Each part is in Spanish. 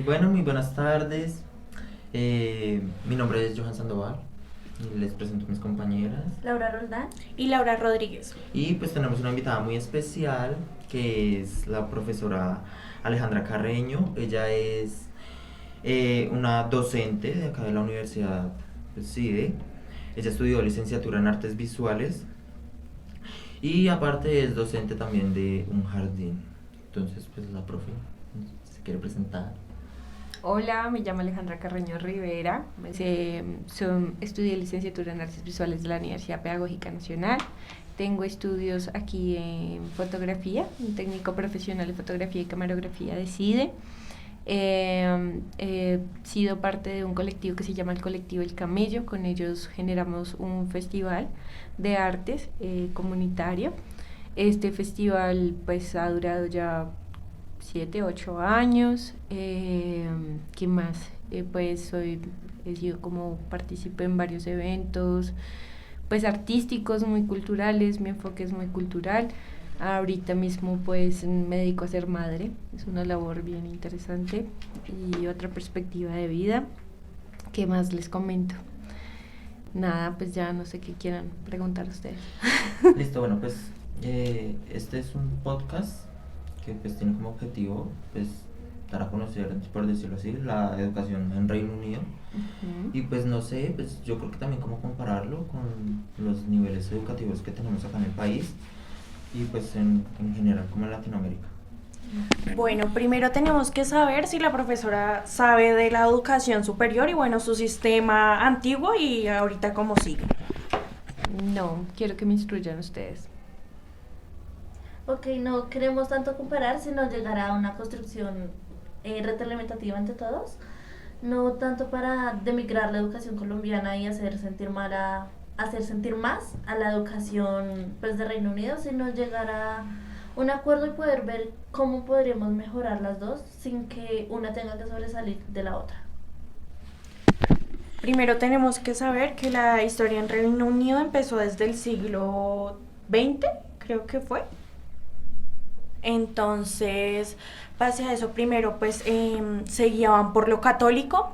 Bueno, muy buenas tardes. Mi nombre es Johan Sandoval y les presento a mis compañeras. Laura Roldán. Y Laura Rodríguez. Y pues tenemos una invitada muy especial que es la profesora Alejandra Carreño. Ella es una docente de acá de la Universidad CIDE. Ella estudió licenciatura en artes visuales y aparte es docente también de un jardín. Entonces, pues la profe se quiere presentar. Hola, me llamo Alejandra Carreño Rivera, estudié licenciatura en Artes Visuales de la Universidad Pedagógica Nacional. Tengo estudios aquí en fotografía, un técnico profesional de fotografía y camarografía de CIDE. He sido parte de un colectivo que se llama el Colectivo El Camello. Con ellos generamos un festival de artes comunitario. Este festival pues ha durado ya 7, 8 años. ¿Qué más? He sido como participé en varios eventos, pues artísticos, muy culturales. Mi enfoque es muy cultural. Ahorita mismo pues me dedico a ser madre. Es una labor bien interesante y otra perspectiva de vida. ¿Qué más les comento? Nada, pues ya no sé qué quieran preguntar ustedes. Listo, bueno, pues este es un podcast que pues tiene como objetivo pues dar a conocer, por decirlo así, la educación en Reino Unido. Y pues no sé, pues yo creo que también como compararlo con los niveles educativos que tenemos acá en el país y pues en general como en Latinoamérica. Bueno, primero tenemos que saber si la profesora sabe de la educación superior y bueno, su sistema antiguo y ahorita cómo sigue. No, quiero que me instruyan ustedes. Ok, no queremos tanto comparar, sino llegar a una construcción retroalimentativa entre todos. No tanto para demigrar la educación colombiana y hacer sentir más a la educación pues, de Reino Unido, sino llegar a un acuerdo y poder ver cómo podríamos mejorar las dos sin que una tenga que sobresalir de la otra. Primero tenemos que saber que la historia en Reino Unido empezó desde el siglo XX, creo que fue. Entonces, pase a eso, primero pues se guiaban por lo católico.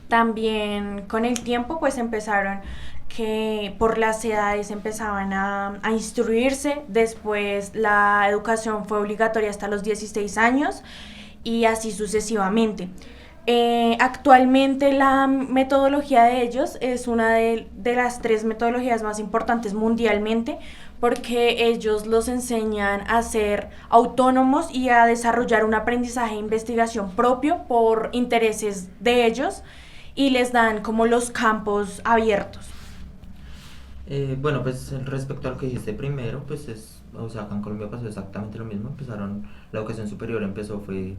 También con el tiempo pues empezaron que por las edades empezaban a instruirse. Después la educación fue obligatoria hasta los 16 años y así sucesivamente. Actualmente la metodología de ellos es una de las 3 metodologías más importantes mundialmente, porque ellos los enseñan a ser autónomos y a desarrollar un aprendizaje e investigación propio por intereses de ellos y les dan como los campos abiertos. Bueno, pues respecto a lo que dijiste primero, pues o sea, acá en Colombia pasó exactamente lo mismo. La educación superior fue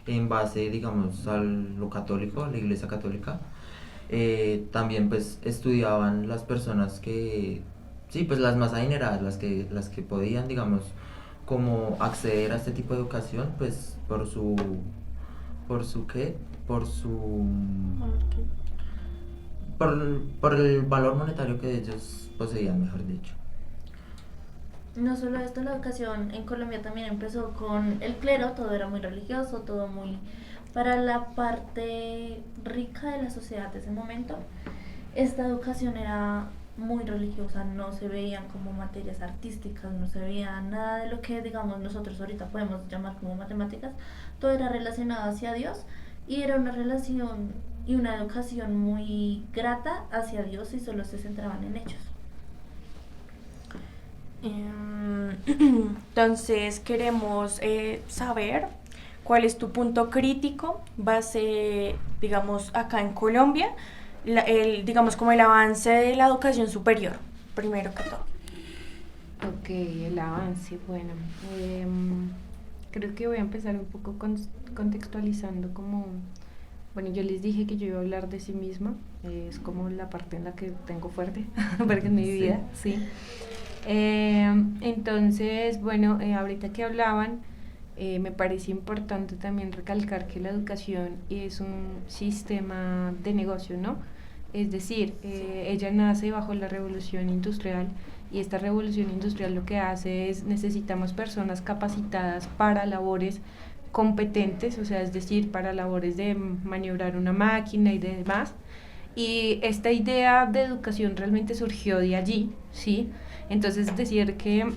en base, digamos, a lo católico, a la iglesia católica. También pues estudiaban las personas que, sí, pues las más adineradas, las que podían, digamos, como acceder a este tipo de educación, pues ¿qué? Por el valor monetario que ellos poseían, mejor dicho. No solo esto, la educación en Colombia también empezó con el clero, todo era muy religioso, todo muy para la parte rica de la sociedad de ese momento. Esta educación era muy religiosa, no se veían como materias artísticas, no se veía nada de lo que digamos nosotros ahorita podemos llamar como matemáticas, todo era relacionado hacia Dios y era una relación y una educación muy grata hacia Dios y solo se centraban en ellos. Entonces queremos saber cuál es tu punto crítico base, digamos, acá en Colombia, digamos como el avance de la educación superior, primero que todo. Ok, el avance, bueno, creo que voy a empezar un poco contextualizando como, bueno, yo les dije que yo iba a hablar de sí misma, es como la parte en la que tengo fuerte, porque es mi vida, sí. Entonces, bueno, ahorita que hablaban, me parece importante también recalcar que la educación es un sistema de negocio, ¿no? Es decir, ella nace bajo la revolución industrial y esta revolución industrial lo que hace es necesitamos personas capacitadas para labores competentes, o sea, es decir, para labores de maniobrar una máquina y demás. Y esta idea de educación realmente surgió de allí, ¿sí? Entonces, es decir que,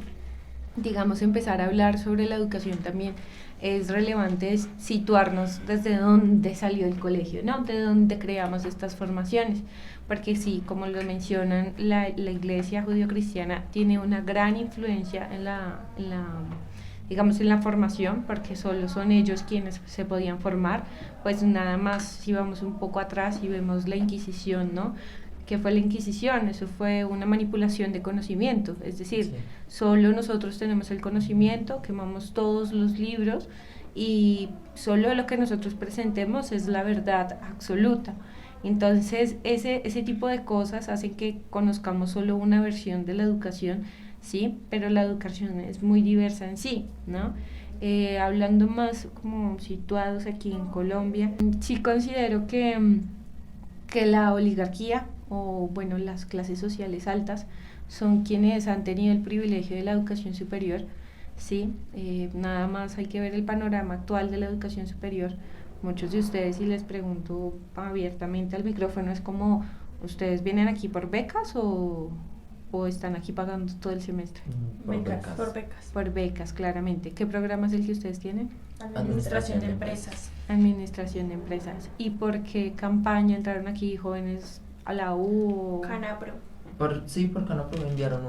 digamos, empezar a hablar sobre la educación también es relevante situarnos desde dónde salió el colegio, ¿no? De dónde creamos estas formaciones, porque sí, como lo mencionan, la iglesia judío-cristiana tiene una gran influencia digamos, en la formación, porque solo son ellos quienes se podían formar. Pues nada más, si vamos un poco atrás y vemos la Inquisición, ¿no? ¿Qué fue la Inquisición? Eso fue una manipulación de conocimiento, es decir, sí, solo nosotros tenemos el conocimiento, quemamos todos los libros y solo lo que nosotros presentemos es la verdad absoluta. Entonces, ese tipo de cosas hacen que conozcamos solo una versión de la educación, ¿sí? Pero la educación es muy diversa en sí, ¿no? Hablando más como situados aquí en Colombia, sí considero que la oligarquía o bueno, las clases sociales altas son quienes han tenido el privilegio de la educación superior, ¿sí? Nada más hay que ver el panorama actual de la educación superior. Muchos de ustedes, si les pregunto abiertamente al micrófono, es como, ¿ustedes vienen aquí por becas o están aquí pagando todo el semestre? Becas. Por becas. Por becas, claramente. ¿Qué programa es el que ustedes tienen? Administración de empresas. Administración de empresas. ¿Y por qué campaña entraron aquí jóvenes a la U? Canapro. Sí, por Canapro me enviaron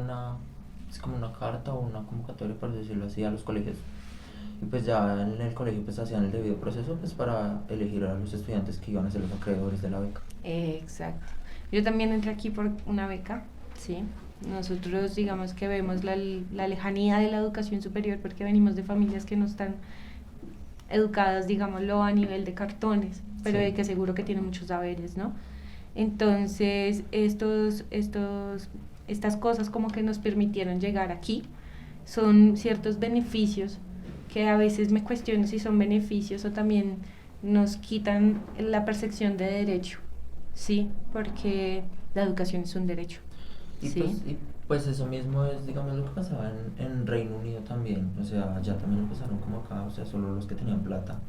es como una carta o una convocatoria, por decirlo así, a los colegios. Y pues ya en el colegio pues hacían el debido proceso pues para elegir a los estudiantes que iban a ser los acreedores de la beca. Exacto. Yo también entré aquí por una beca, ¿sí? Nosotros digamos que vemos la lejanía de la educación superior porque venimos de familias que no están educadas, digámoslo, a nivel de cartones, pero sí, de que seguro que tienen muchos saberes, ¿no? Entonces, estas cosas como que nos permitieron llegar aquí, son ciertos beneficios que a veces me cuestiono si son beneficios o también nos quitan la percepción de derecho, ¿sí? Porque la educación es un derecho. Y, ¿sí? Pues eso mismo es, digamos, lo que pasaba en Reino Unido también, o sea, allá también empezaron como acá, o sea, solo los que tenían plata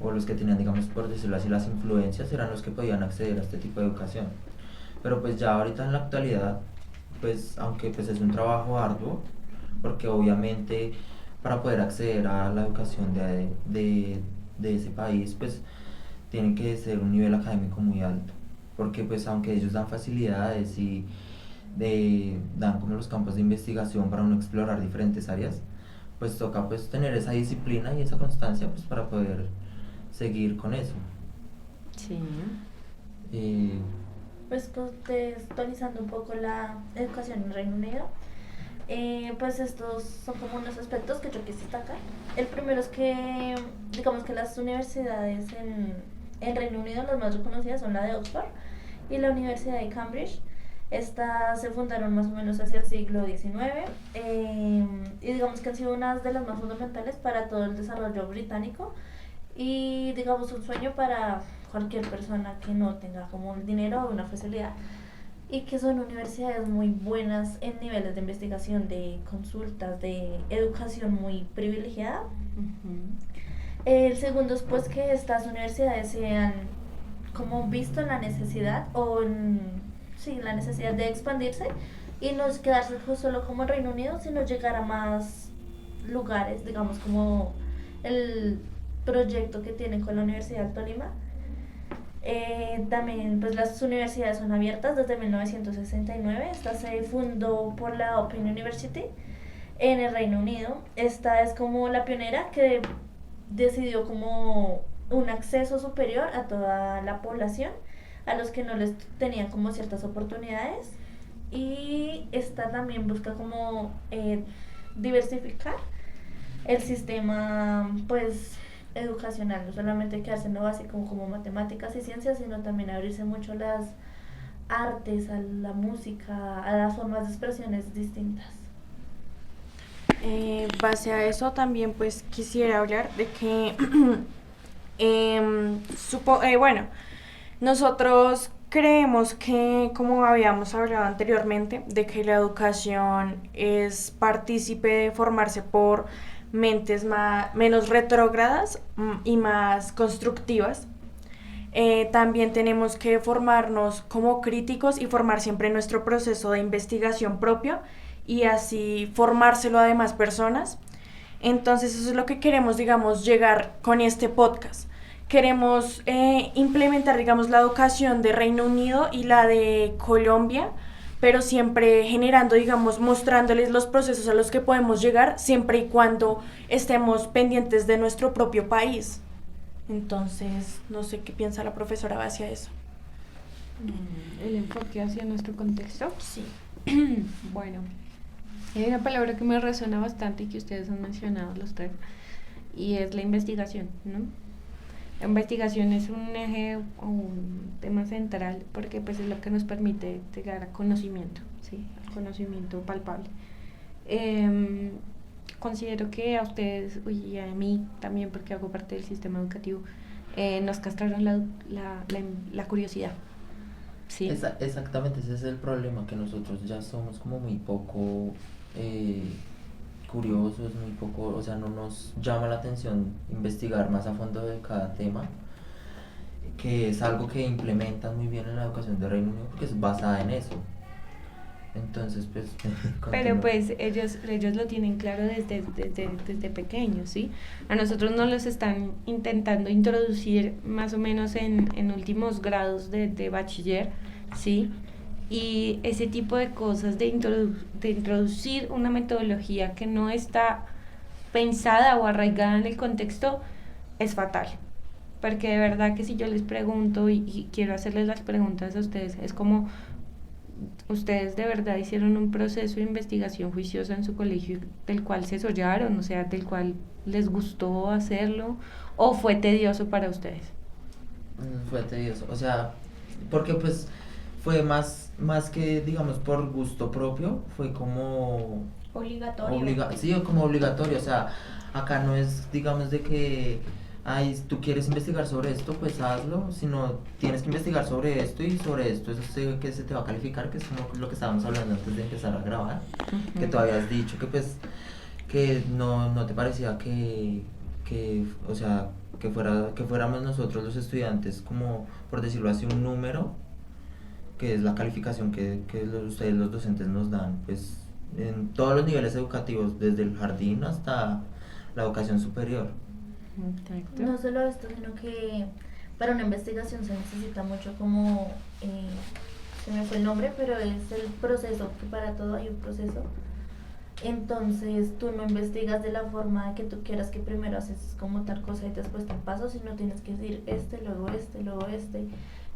o los que tenían, digamos, por decirlo así, las influencias eran los que podían acceder a este tipo de educación. Pero pues ya ahorita en la actualidad, pues aunque pues es un trabajo arduo, porque obviamente para poder acceder a la educación de ese país, pues tiene que ser un nivel académico muy alto, porque pues aunque ellos dan facilidades y dan como los campos de investigación para uno explorar diferentes áreas, pues toca pues tener esa disciplina y esa constancia pues para poder seguir con eso. Sí. Pues contextualizando un poco la educación en Reino Unido, pues estos son como unos aspectos que yo quise destacar. El primero es que, digamos que las universidades en Reino Unido, las más reconocidas son la de Oxford y la Universidad de Cambridge. Estas se fundaron más o menos hacia el siglo XIX y digamos que han sido una de las más fundamentales para todo el desarrollo británico y digamos un sueño para cualquier persona que no tenga como el dinero o una facilidad, y que son universidades muy buenas en niveles de investigación, de consultas, de educación muy privilegiada. El segundo es pues que estas universidades se han como visto la necesidad la necesidad de expandirse y no quedarse solo como en Reino Unido, sino llegar a más lugares, digamos como el proyecto que tienen con la Universidad del Tolima. También pues las universidades son abiertas desde 1969. Esta se fundó por la Open University en el Reino Unido. Esta es como la pionera que decidió como un acceso superior a toda la población, a los que no les tenían como ciertas oportunidades, y esta también busca como diversificar el sistema pues educacional, no solamente quedarse en lo básico como matemáticas y ciencias, sino también abrirse mucho a las artes, a la música, a las formas de expresiones distintas. Base a eso también pues quisiera hablar de que bueno, nosotros creemos que, como habíamos hablado anteriormente, de que la educación es partícipe de formarse por mentes menos retrógradas y más constructivas. También tenemos que formarnos como críticos y formar siempre nuestro proceso de investigación propio y así formárselo a demás personas. Entonces eso es lo que queremos, digamos, llegar con este podcast. Queremos implementar, digamos, la educación de Reino Unido y la de Colombia, pero siempre generando, digamos, mostrándoles los procesos a los que podemos llegar, siempre y cuando estemos pendientes de nuestro propio país. Entonces, no sé qué piensa la profesora hacia eso. El enfoque hacia nuestro contexto. Sí. Bueno, hay una palabra que me resuena bastante y que ustedes han mencionado los tres, y es la investigación, ¿no? La investigación es un eje o un tema central porque pues es lo que nos permite llegar a conocimiento, ¿sí? Al conocimiento palpable. Considero que a ustedes y a mí también, porque hago parte del sistema educativo, nos castraron la curiosidad, ¿sí? Exactamente, ese es el problema, que nosotros ya somos como muy poco curiosos, muy poco, o sea, no nos llama la atención investigar más a fondo de cada tema, que es algo que implementan muy bien en la educación de Reino Unido porque es basada en eso. Entonces, pues, pero pues ellos lo tienen claro desde pequeños, ¿sí? A nosotros nos los están intentando introducir más o menos en últimos grados de bachiller, ¿sí? Y ese tipo de cosas de introducir una metodología que no está pensada o arraigada en el contexto es fatal. Porque de verdad que si yo les pregunto y quiero hacerles las preguntas a ustedes, es como: ¿ustedes de verdad hicieron un proceso de investigación juiciosa en su colegio del cual se sollaron, o sea, del cual les gustó hacerlo, o fue tedioso para ustedes? Fue tedioso, o sea, porque pues fue más que, digamos, por gusto propio, fue como Obligatorio. sí, como obligatorio, o sea, acá no es, digamos, de que, ay, tú quieres investigar sobre esto, pues hazlo, sino tienes que investigar sobre esto y sobre esto que se te va a calificar, que es como lo que estábamos hablando antes de empezar a grabar, que tú habías dicho que pues, que no te parecía que, o sea, que fuéramos nosotros los estudiantes, como, por decirlo así, un número, que es la calificación que ustedes los docentes nos dan, pues en todos los niveles educativos, desde el jardín hasta la educación superior. Exacto. No solo esto, sino que para una investigación se necesita mucho como, se me fue el nombre, pero es el proceso, que para todo hay un proceso. Entonces tú no investigas de la forma que tú quieras, que primero haces como tal cosa y después te paso, sino tienes que decir luego luego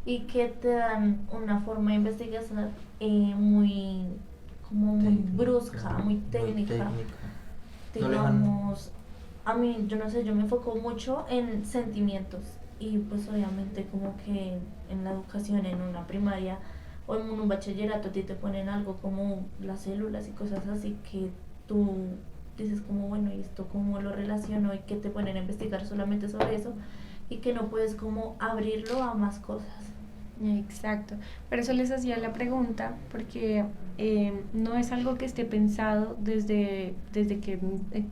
y que te dan una forma de investigación muy brusca, muy técnica. No le dejan- Digamos, a mí, yo no sé, yo me enfoco mucho en sentimientos y pues obviamente como que en la educación, en una primaria o en un bachillerato a ti te ponen algo como las células y cosas así que tú dices como bueno, ¿y esto cómo lo relaciono? Y que te ponen a investigar solamente sobre eso y que no puedes como abrirlo a más cosas. Exacto, pero eso les hacía la pregunta porque no es algo que esté pensado desde que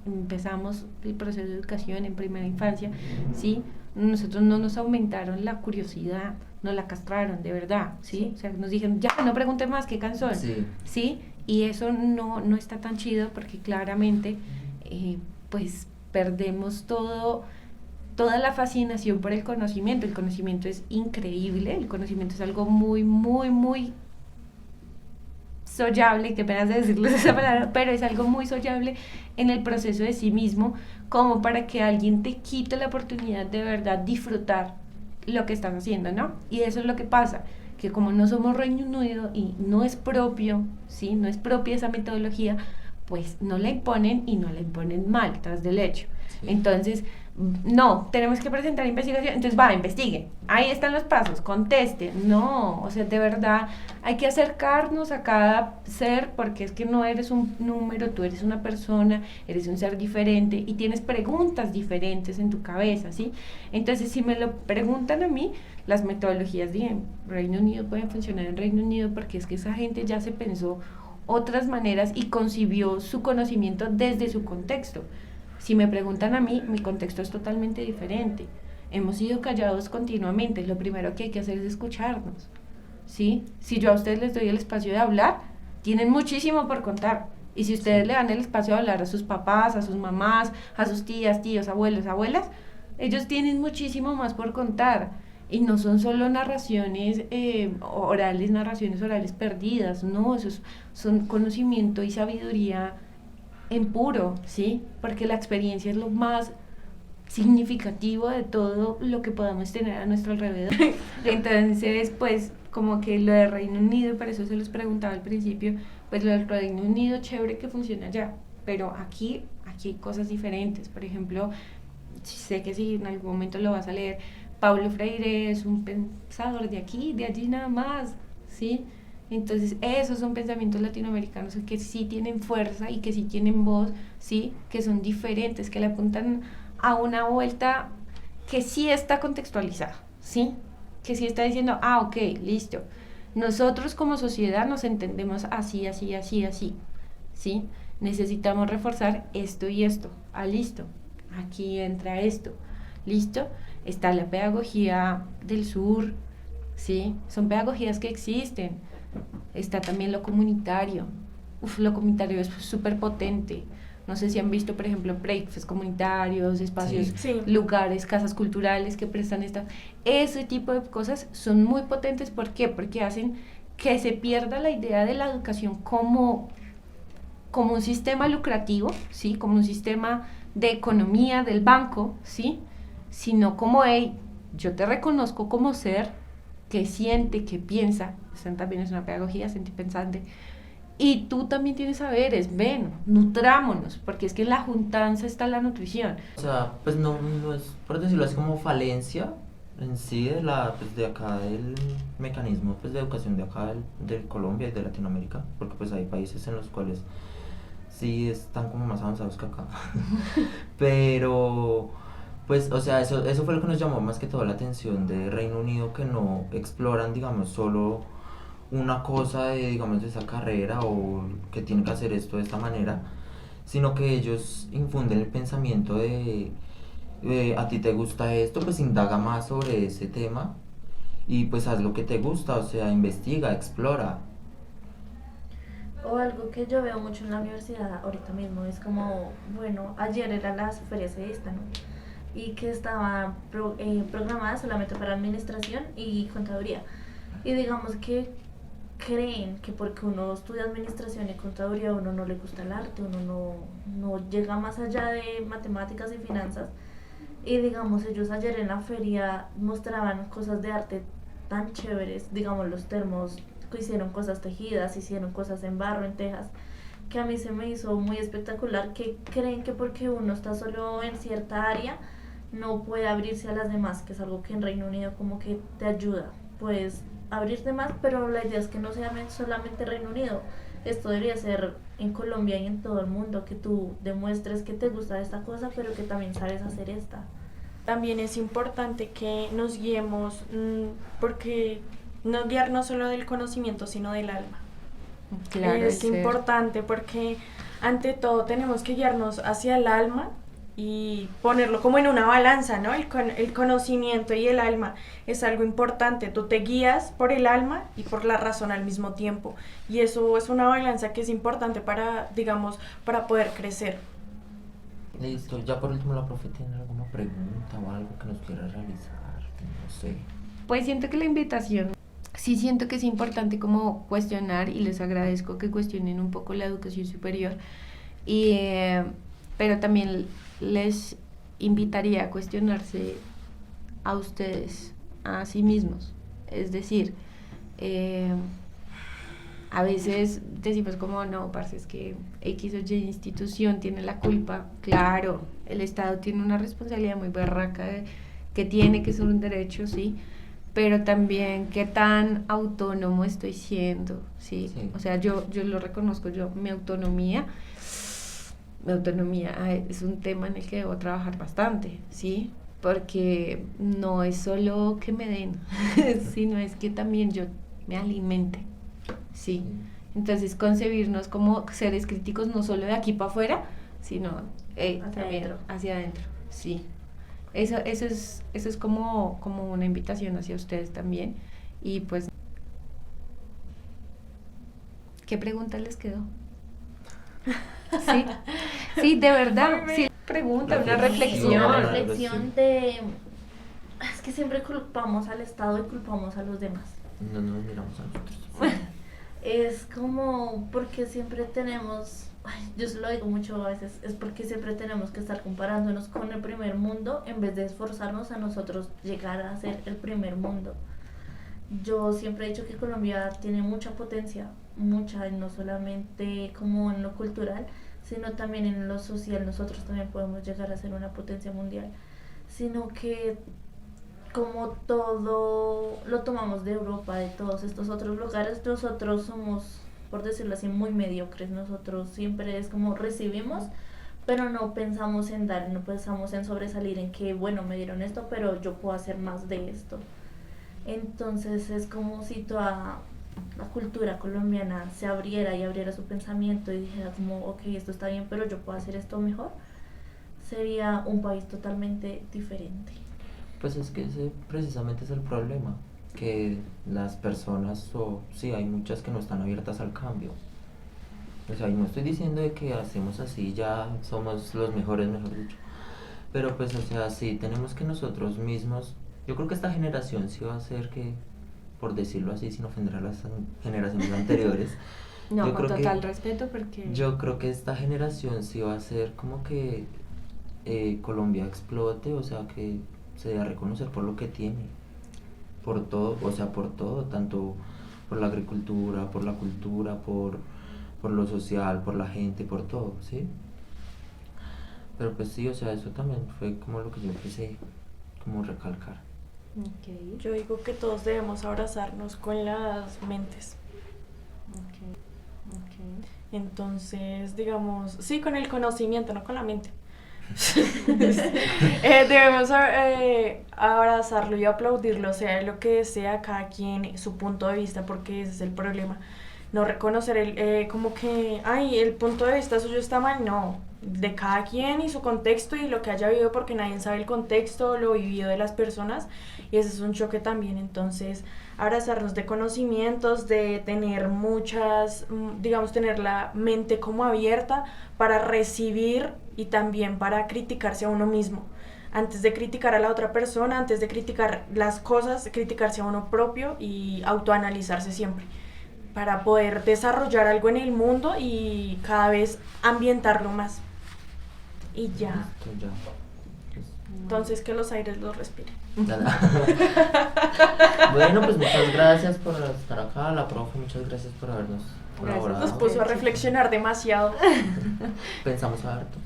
empezamos el proceso de educación en primera infancia, ¿sí? Nosotros no nos aumentaron la curiosidad, nos la castraron, de verdad, ¿sí? O sea, nos dijeron, ya, no preguntes más, ¿qué canción? Sí. ¿Sí? Y eso no está tan chido porque claramente, pues, perdemos toda la fascinación por el conocimiento. El conocimiento es increíble, el conocimiento es algo muy, muy, muy sollable, qué pena de decirles esa palabra, pero es algo muy sollable en el proceso de sí mismo, como para que alguien te quite la oportunidad de verdad disfrutar lo que estás haciendo, ¿no? Y eso es lo que pasa, que como no somos Reino Unido y no es propio, ¿sí? No es propia esa metodología, pues no la imponen y no la imponen mal, tras del hecho. Sí. Entonces, no, tenemos que presentar investigación, entonces investigue, ahí están los pasos, conteste. No, o sea, de verdad hay que acercarnos a cada ser, porque es que no eres un número, tú eres una persona, eres un ser diferente y tienes preguntas diferentes en tu cabeza, ¿sí? Entonces, si me lo preguntan a mí, las metodologías de Reino Unido pueden funcionar en Reino Unido porque es que esa gente ya se pensó otras maneras y concibió su conocimiento desde su contexto. Si me preguntan a mí, mi contexto es totalmente diferente. Hemos sido callados continuamente, lo primero que hay que hacer es escucharnos, ¿sí? Si yo a ustedes les doy el espacio de hablar, tienen muchísimo por contar. Y si ustedes le dan el espacio de hablar a sus papás, a sus mamás, a sus tías, tíos, abuelos, abuelas, ellos tienen muchísimo más por contar. Y no son solo narraciones narraciones orales perdidas, no, son conocimiento y sabiduría en puro, ¿sí? Porque la experiencia es lo más significativo de todo lo que podamos tener a nuestro alrededor. Entonces, pues, como que lo de Reino Unido, por eso se los preguntaba al principio, pues lo del Reino Unido, chévere que funciona allá, pero aquí hay cosas diferentes. Por ejemplo, sé que si en algún momento lo vas a leer, Paulo Freire es un pensador de aquí, de allí nada más, ¿sí? Entonces, esos son pensamientos latinoamericanos que sí tienen fuerza y que sí tienen voz, ¿sí? Que son diferentes, que le apuntan a una vuelta que sí está contextualizada, ¿sí? Que sí está diciendo, ok, listo. Nosotros como sociedad nos entendemos así, así, así, así, ¿sí? Necesitamos reforzar esto y esto. Listo. Aquí entra esto. ¿Listo? Está la pedagogía del sur, ¿sí? Son pedagogías que existen. Está también lo comunitario. Lo comunitario es súper potente. No sé si han visto, por ejemplo, breakfasts comunitarios, espacios, Sí. lugares, casas culturales que prestan ese tipo de cosas son muy potentes. ¿Por qué? Porque hacen que se pierda la idea de la educación como un sistema lucrativo, ¿sí? Como un sistema de economía del banco, ¿sí? Sino como, hey, yo te reconozco como ser que siente, que piensa, eso también es una pedagogía sentipensante, y tú también tienes saberes, ven, nutrámonos, porque es que en la juntanza está la nutrición. O sea, pues no es, por decirlo así, como falencia en sí pues de acá del mecanismo pues de educación de acá del Colombia y de Latinoamérica, porque pues hay países en los cuales sí están como más avanzados que acá. Pero pues, o sea, eso fue lo que nos llamó más que todo la atención de Reino Unido, que no exploran, digamos, solo una cosa de, digamos, de esa carrera o que tiene que hacer esto de esta manera, sino que ellos infunden el pensamiento de a ti te gusta esto, pues indaga más sobre ese tema y pues haz lo que te gusta, o sea, investiga, explora. O algo que yo veo mucho en la universidad ahorita mismo es como, bueno, ayer era la feria esta, ¿no? Y que estaba programada solamente para administración y contaduría. Y digamos que creen que porque uno estudia administración y contaduría a uno no le gusta el arte, uno no llega más allá de matemáticas y finanzas. Y digamos, ellos ayer en la feria mostraban cosas de arte tan chéveres, digamos los termos, que hicieron cosas tejidas, hicieron cosas en barro, en tejas, que a mí se me hizo muy espectacular, que creen que porque uno está solo en cierta área no puede abrirse a las demás, que es algo que en Reino Unido como que te ayuda, puedes abrirte más, pero la idea es que no sea solamente Reino Unido, esto debería ser en Colombia y en todo el mundo, que tú demuestres que te gusta esta cosa, pero que también sabes hacer esta. También es importante que nos guiemos, porque no guiarnos solo del conocimiento, sino del alma. Claro, Es importante porque ante todo tenemos que guiarnos hacia el alma y ponerlo como en una balanza, ¿no? El conocimiento y el alma es algo importante. Tú te guías por el alma y por la razón al mismo tiempo. Y eso es una balanza que es importante para, digamos, para poder crecer. Listo, ya por último la profe tiene alguna pregunta o algo que nos quiera realizar, no sé. Pues siento que la invitación, sí siento que es importante como cuestionar, y les agradezco que cuestionen un poco la educación superior, pero también les invitaría a cuestionarse a ustedes, a sí mismos. Es decir, a veces decimos como, no, parce, es que X o Y institución tiene la culpa. Claro, el Estado tiene una responsabilidad muy berraca que tiene que ser un derecho, sí, pero también qué tan autónomo estoy siendo, ¿sí? Sí. O sea, yo lo reconozco, mi autonomía es un tema en el que debo trabajar bastante, ¿sí? Porque no es solo que me den, sino es que también yo me alimente, ¿sí? Entonces concebirnos como seres críticos no solo de aquí para afuera, sino hacia también adentro. hacia adentro, sí. Eso es como una invitación hacia ustedes también. Y pues, ¿qué pregunta les quedó? Sí, sí, de verdad, sí. Pregunta, una Reflexión. Una reflexión. reflexión de... Es que siempre culpamos al Estado y culpamos a los demás. No nos miramos a nosotros. Es como porque siempre tenemos, ay, yo se lo digo mucho a veces, es porque siempre tenemos que estar comparándonos con el primer mundo en vez de esforzarnos a nosotros llegar a ser el primer mundo. Yo siempre he dicho que Colombia tiene mucha potencia, mucha, y no solamente como en lo cultural, sino también en lo social. Nosotros también podemos llegar a ser una potencia mundial, sino que como todo lo tomamos de Europa, de todos estos otros lugares, nosotros somos, por decirlo así, muy mediocres. Nosotros siempre es como recibimos, pero no pensamos en dar, no pensamos en sobresalir, en que, bueno, me dieron esto, pero yo puedo hacer más de esto. Entonces es como si toda la cultura colombiana se abriera y abriera su pensamiento y dijera como, ok, esto está bien, pero yo puedo hacer esto mejor. Sería un país totalmente diferente. Pues es que ese precisamente es el problema, que las personas, o sí, hay muchas que no están abiertas al cambio. O sea, y no estoy diciendo de que hacemos así, ya somos los mejores, mejor dicho. Pero pues, o sea, sí, tenemos que nosotros mismos, yo creo que esta generación sí va a ser que, por decirlo así, sin ofender a las generaciones anteriores, No, yo con creo total que, respeto porque... yo creo que esta generación sí va a ser como que Colombia explote, o sea, que se dé a reconocer por lo que tiene, por todo, o sea, por todo, tanto por la agricultura, por la cultura, por lo social, por la gente, por todo, ¿sí? Pero pues sí, o sea, eso también fue como lo que yo quise como recalcar. Ok, Yo digo que todos debemos abrazarnos con las mentes. ok, ok. Entonces, digamos, sí, con el conocimiento, no con la mente. Debemos abrazarlo y aplaudirlo, sea lo que sea cada quien su punto de vista, porque ese es el problema. No reconocer como que, ay, el punto de vista suyo está mal, no. De cada quien y su contexto y lo que haya vivido, porque nadie sabe el contexto, lo vivido de las personas, y ese es un choque también. Entonces, abrazarnos de conocimientos, de tener muchas, digamos, tener la mente como abierta para recibir y también para criticarse a uno mismo. Antes de criticar a la otra persona, antes de criticar las cosas, criticarse a uno propio y autoanalizarse siempre, para poder desarrollar algo en el mundo y cada vez ambientarlo más. Y ya. Listo, ya. Pues, Entonces que los aires los respiren. nada. Bueno, pues muchas gracias por estar acá, la profe, muchas gracias por habernos Gracias. colaborado. Nos puso a reflexionar demasiado. Pensamos harto.